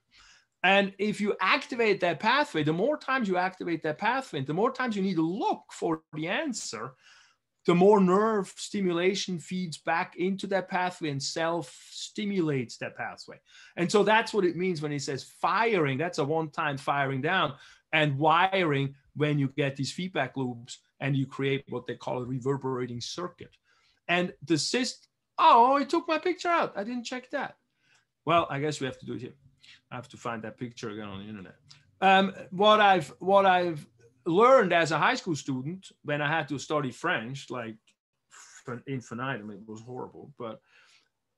And if you activate that pathway, the more times you activate that pathway, the more times you need to look for the answer, the more nerve stimulation feeds back into that pathway and self-stimulates that pathway. And so that's what it means when it says firing. That's a one-time firing down, and wiring when you get these feedback loops and you create what they call a reverberating circuit. And the oh, it took my picture out. I didn't check that. Well, I guess we have to do it here. I have to find that picture again on the internet. What I've learned as a high school student when I had to study French, like infinitum, it was horrible, but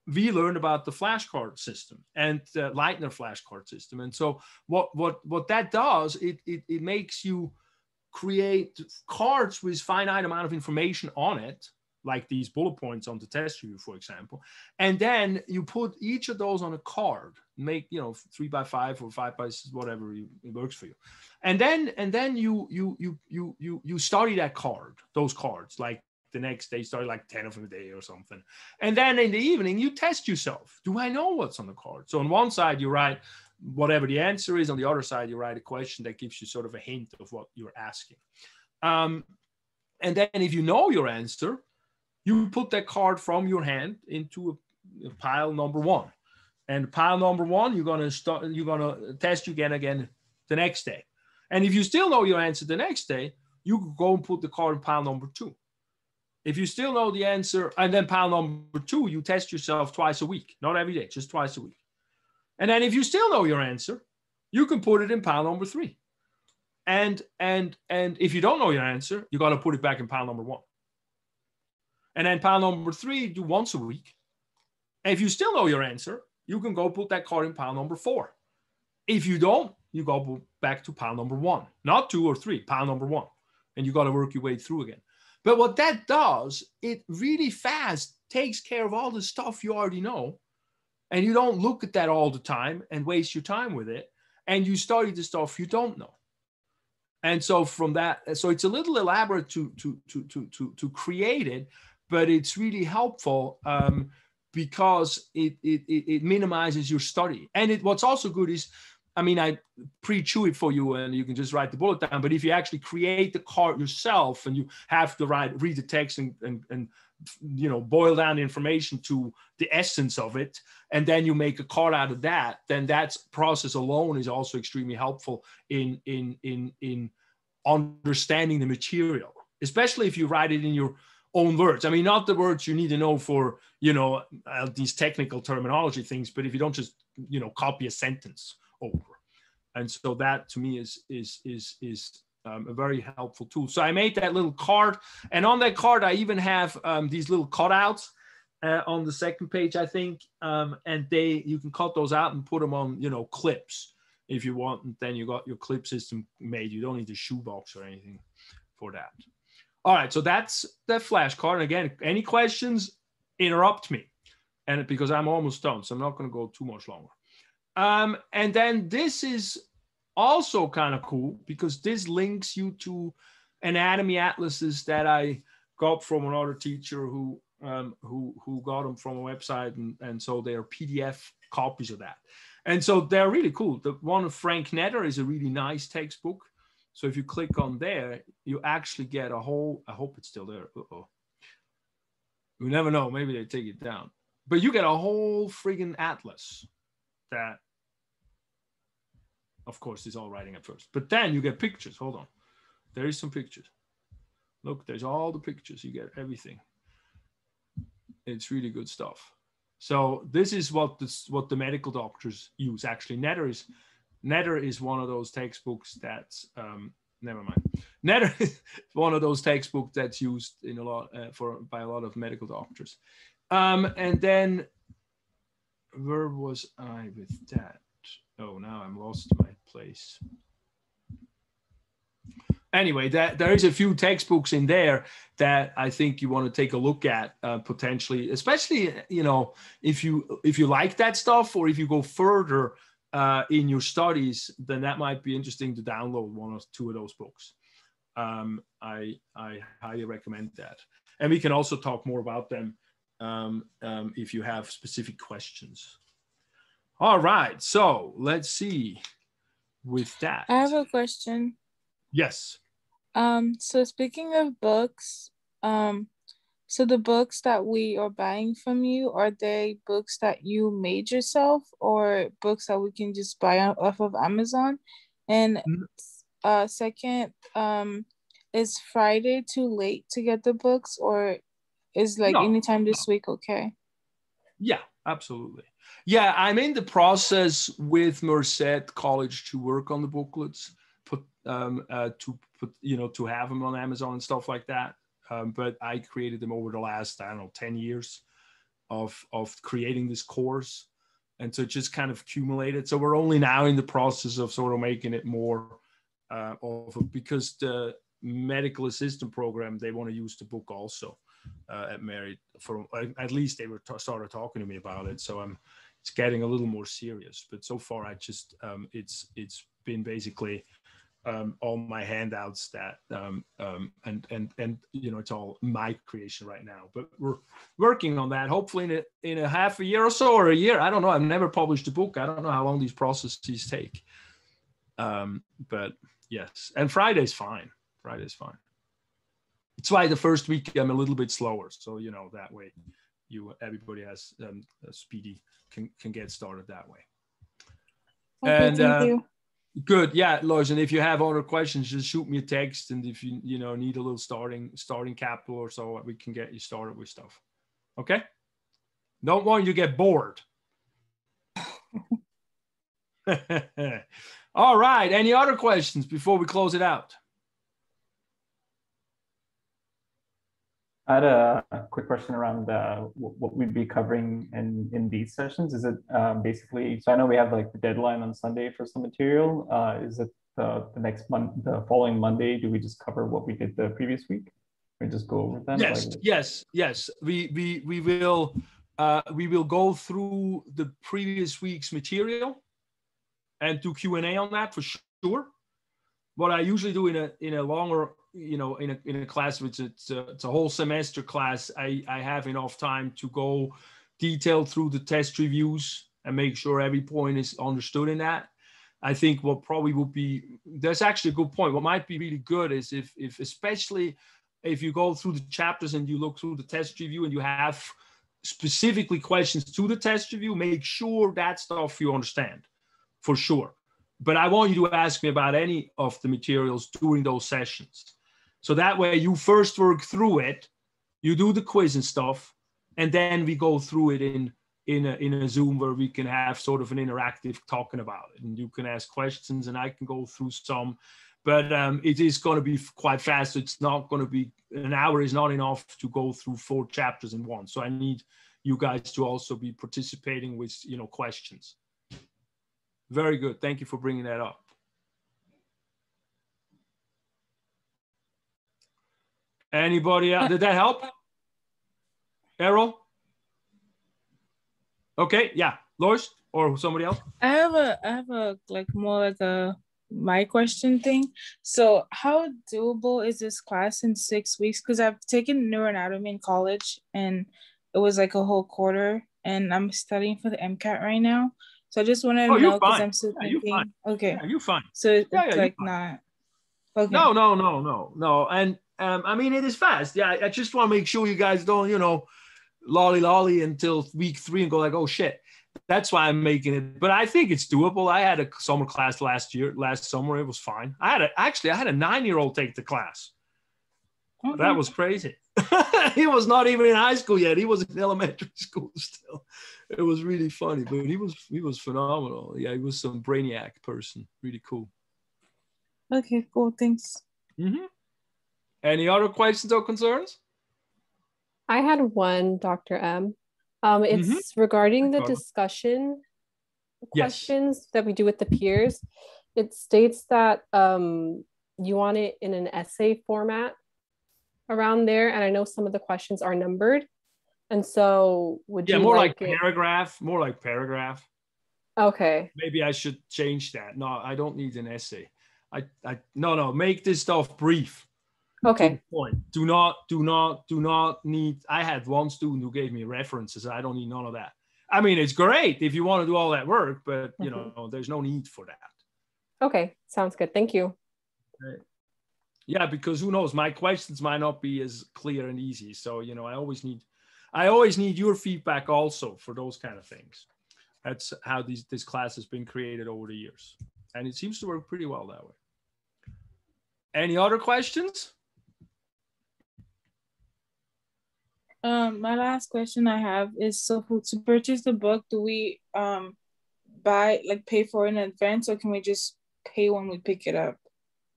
we learned about the flashcard system and the Leitner flashcard system. And so what that does, it makes you create cards with finite amount of information on it, like these bullet points on the test review, for example. And then you put each of those on a card, make 3x5 or 5x whatever it works for you. And then you study that card, those cards, like the next day, study like 10 of them a day or something. And then in the evening, you test yourself. Do I know what's on the card? So on one side, you write whatever the answer is. On the other side, you write a question that gives you sort of a hint of what you're asking. And then if you know your answer, you put that card from your hand into a pile number one. And pile number one, you're gonna test you again the next day. And if you still know your answer the next day, you can go and put the card in pile number two. If you still know the answer, and then pile number two, you test yourself twice a week, not every day, just twice a week. And then if you still know your answer, you can put it in pile number three. And if you don't know your answer, you got to put it back in pile number one. And then pile number three, do once a week. And if you still know your answer, you can go put that card in pile number four. If you don't, you go back to pile number one, not two or three, pile number one. And you got to work your way through again. But what that does, it really fast takes care of all the stuff you already know. And you don't look at that all the time and waste your time with it. And you study the stuff you don't know. And so from that, so it's a little elaborate to create it, but it's really helpful because it minimizes your study. And what's also good is, I mean, I pre-chew it for you and you can just write the bullet down, but if you actually create the card yourself and you have to read the text and boil down the information to the essence of it, and then you make a card out of that, then that process alone is also extremely helpful in understanding the material, especially if you write it in your own words. I mean, not the words you need to know for, these technical terminology things, but if you don't just, copy a sentence over. And so that to me is a very helpful tool. So I made that little card, and on that card, I even have these little cutouts on the second page, I think. And you can cut those out and put them on, clips if you want. And then you got your clip system made. You don't need a shoebox or anything for that. All right, so that's the flashcard. And again, any questions, interrupt me, and because I'm almost done, so I'm not going to go too much longer. And then this is also kind of cool because this links you to anatomy atlases that I got from another teacher who got them from a website, and so they are PDF copies of that. And so they're really cool. The one of Frank Netter is a really nice textbook. So if you click on there, you actually get a whole, I hope it's still there. Uh-oh. You never know, maybe they take it down. But you get a whole friggin' atlas that, of course, is all writing at first. But then you get pictures. Hold on. There is some pictures. Look, there's all the pictures. You get everything. It's really good stuff. So this is what the medical doctors use. Actually, Netter is one of those textbooks that's never mind. Netter is one of those textbooks that's used in a lot by a lot of medical doctors. And then where was I with that? Oh, now I'm lost my place. Anyway, there is a few textbooks in there that I think you want to take a look at potentially, especially, you know, if you like that stuff, or if you go further in your studies, then that might be interesting to download one or two of those books. I highly recommend that. And we can also talk more about them if you have specific questions. All right, so let's see with that. I have a question. Yes. So speaking of books, so the books that we are buying from you, are they books that you made yourself, or books that we can just buy off of Amazon? And second, is Friday too late to get the books, or is like anytime this week okay? Yeah, absolutely. Yeah, I'm in the process with Merced College to work on the booklets, to have them on Amazon and stuff like that. But I created them over the last, 10 years of creating this course. And so it just kind of accumulated. So we're only now in the process of sort of making it more because the medical assistant program, they want to use the book also at Merit. At least they were started talking to me about it. So it's getting a little more serious. But so far, I just it's been basically all my handouts that and it's all my creation right now. But we're working on that. Hopefully in a half a year or so, or a year. I don't know. I've never published a book. I don't know how long these processes take. But yes, and Friday's fine. Friday's fine. It's why the first week I'm a little bit slower. So that way everybody has a speedy can get started that way. Okay, and thank you. Good, yeah, Lois. And if you have other questions, just shoot me a text. And if you need a little starting capital or so, we can get you started with stuff. Okay. Don't want you to get bored. All right. Any other questions before we close it out? I had a quick question around what we'd be covering in these sessions. Is it basically, so I know we have like the deadline on Sunday for some material. Is it the next month, the following Monday? Do we just cover what we did the previous week? We just go over them? Yes. We will go through the previous week's material and do Q&A on that for sure. What I usually do in a longer, in a class, which it's a whole semester class, I have enough time to go detailed through the test reviews and make sure every point is understood in that. I think what probably would be, that's actually a good point. What might be really good is if especially if you go through the chapters and you look through the test review and you have specifically questions to the test review, make sure that stuff you understand for sure. But I want you to ask me about any of the materials during those sessions. So that way you first work through it, you do the quiz and stuff, and then we go through it in a Zoom where we can have sort of an interactive talking about it. And you can ask questions and I can go through some, but it is going to be quite fast. It's not going to be, an hour is not enough to go through 4 chapters in one. So I need you guys to also be participating with, questions. Very good. Thank you for bringing that up. Anybody else? Did that help? Errol? Okay, yeah. Lois or somebody else? I have a more like a my question thing. So how doable is this class in 6 weeks? Because I've taken neuroanatomy in college and it was like a whole quarter, and I'm studying for the MCAT right now. So I just want to know, because I'm still thinking. Okay. Yeah, you're fine. So it's not. Okay. No. And I mean, it is fast. Yeah, I just want to make sure you guys don't, lolly until week 3 and go like, oh shit. That's why I'm making it. But I think it's doable. I had a summer class last summer. It was fine. I had a 9-year-old take the class. Okay. That was crazy. He was not even in high school yet. He was in elementary school still. It was really funny, but he was phenomenal. Yeah, he was some brainiac person. Really cool. Okay, cool. Thanks. Mm-hmm. Any other questions or concerns? I had one, Dr. M. It's regarding the discussion questions that we do with the peers. It states that you want it in an essay format around there, and I know some of the questions are numbered, and so would you more like paragraph, more like paragraph. Okay. Maybe I should change that. No, I don't need an essay. No, make this stuff brief. Okay. To the point. Do not need. I had one student who gave me references. I don't need none of that. I mean, it's great if you want to do all that work, but there's no need for that. Okay, sounds good. Thank you. Okay. Yeah, because who knows? My questions might not be as clear and easy. So I always need your feedback also for those kind of things. That's how this class has been created over the years, and it seems to work pretty well that way. Any other questions? My last question I have is, so to purchase the book, do we pay for it in advance, or can we just pay when we pick it up?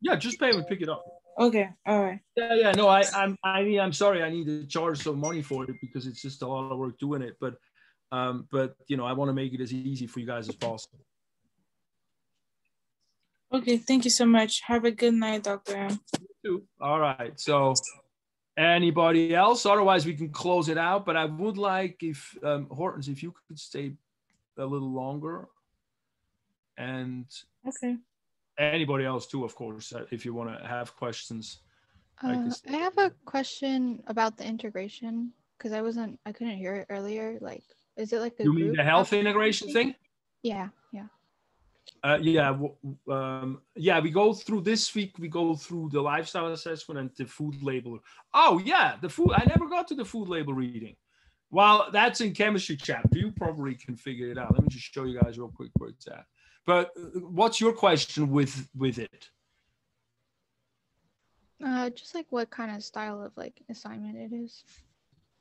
Yeah, just pay when we pick it up. Okay, all right. Yeah. No, I'm sorry, I need to charge some money for it because it's just a lot of work doing it. But I want to make it as easy for you guys as possible. Okay, thank you so much. Have a good night, Dr. M. You too. All right. So anybody else? Otherwise, we can close it out. But I would like, if Hortens, if you could stay a little longer. And okay. Anybody else too, of course, if you want to have questions. I have a question about the integration because I couldn't hear it earlier. Like, is it like a You mean the health integration thing? Yeah. We go through this week. We go through the lifestyle assessment and the food label. Oh yeah, the food. I never got to the food label reading. Well, that's in chemistry chapter. You probably can figure it out. Let me just show you guys real quick where it's at. But what's your question with it? Just like what kind of style of like assignment it is.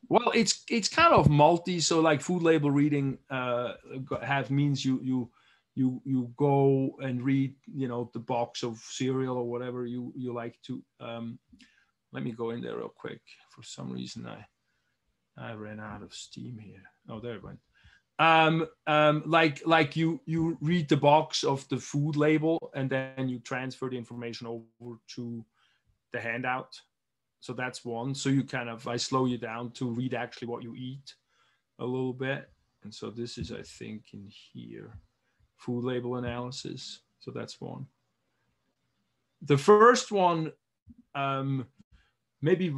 Well, it's kind of multi. So like food label reading means you go and read, the box of cereal or whatever you like to. Let me go in there real quick. For some reason, I ran out of steam here. Oh, there it went. Like you read the box of the food label and then you transfer the information over to the handout. So that's one. So I slow you down to read actually what you eat a little bit. And so this is, I think, in here, food label analysis. So that's one. The first one, maybe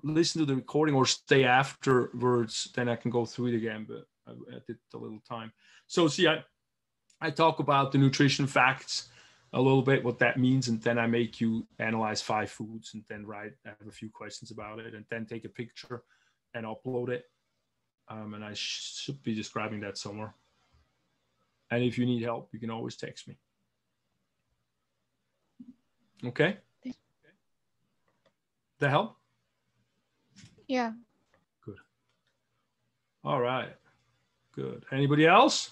listen to the recording or stay afterwards, then I can go through it again, but I did a little time. So see, I talk about the nutrition facts a little bit, what that means, and then I make you analyze 5 foods and then I have a few questions about it and then take a picture and upload it. And I should be describing that somewhere. And if you need help, you can always text me. Okay? That help? Yeah. Good. All right. Good. Anybody else?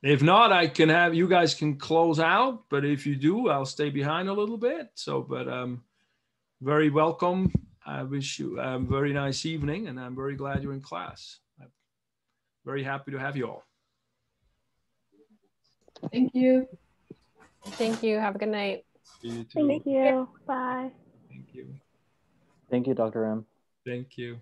If not, you guys can close out, but if you do, I'll stay behind a little bit. So, but very welcome. I wish you a very nice evening, and I'm very glad you're in class. I'm very happy to have you all. Thank you. Thank you. Have a good night. Thank you. Bye. Thank you. Thank you, Dr. M. Thank you.